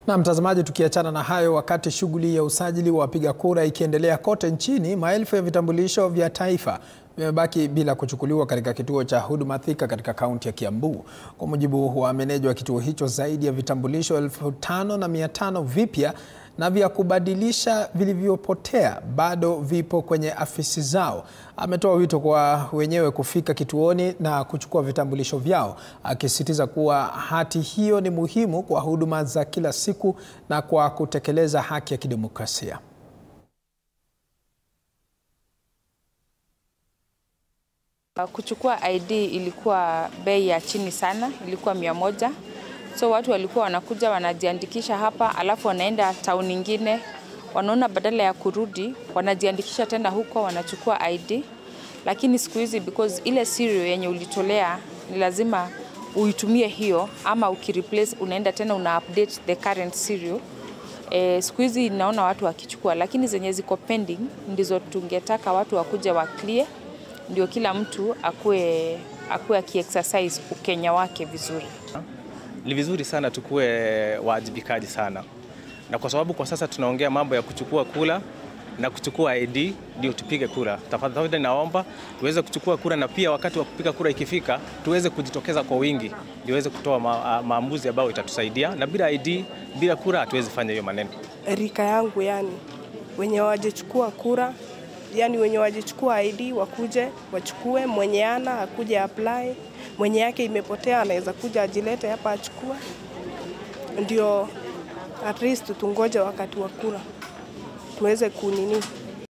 Na mtazamaji, tukiachana na hayo, wakati shughuli ya usajili wa wapiga kura ikiendelea kote nchini, maelfu ya vitambulisho vya taifa vimebaki bila kuchukuliwa katika kituo cha Huduma Thika katika kaunti ya Kiambu. Kwa mujibu wa meneja wa kituo hicho, zaidi ya vitambulisho 5,500 vipya na vya kubadilisha vilivyopotea bado vipo kwenye afisi zao. Ametoa wito kwa wenyewe kufika kituoni na kuchukua vitambulisho vyao, akisisitiza kuwa hati hiyo ni muhimu kwa huduma za kila siku na kwa kutekeleza haki ya kidemokrasia. Kuchukua ID ilikuwa bei ya chini sana, ilikuwa 100. So watu walikuwa wanakuja wanajiandikisha hapa, alafu wanaenda town nyingine, wanaona badala ya kurudi wanajiandikisha tena huko, wanachukua ID. Lakini siku hizi because ile serial yenye ulitolea ni lazima uitumie hiyo, ama ukireplace unaenda tena una update the current serial. Siku hizi naona watu wakichukua, lakini zenye ziko pending ndizo tungetaka watu wakuje wa clear, ndio kila mtu akue aki-exercise ukenya wake vizuri. Ni vizuri sana tukue wajibikaji sana. Na kwa sababu kwa sasa tunaongea mambo ya kuchukua kura na kuchukua ID ndio tupige kura. Tafadhali naomba tuweze kuchukua kura, na pia wakati wa kupiga kura ikifika tuweze kujitokeza kwa wingi, niweze kutoa maamuzi ambayo itatusaidia, na bila ID, bila kura hatuwezi fanya hiyo maneno. Rika yangu wenye wajechukua kura, wenye wajechukua ID wakuje wachukue, mwenye ana akuje apply, mwenye yake imepotea anaweza kuja ajilete hapa achukua. Ndio at least tungoje wakati wa kura tuweze kunini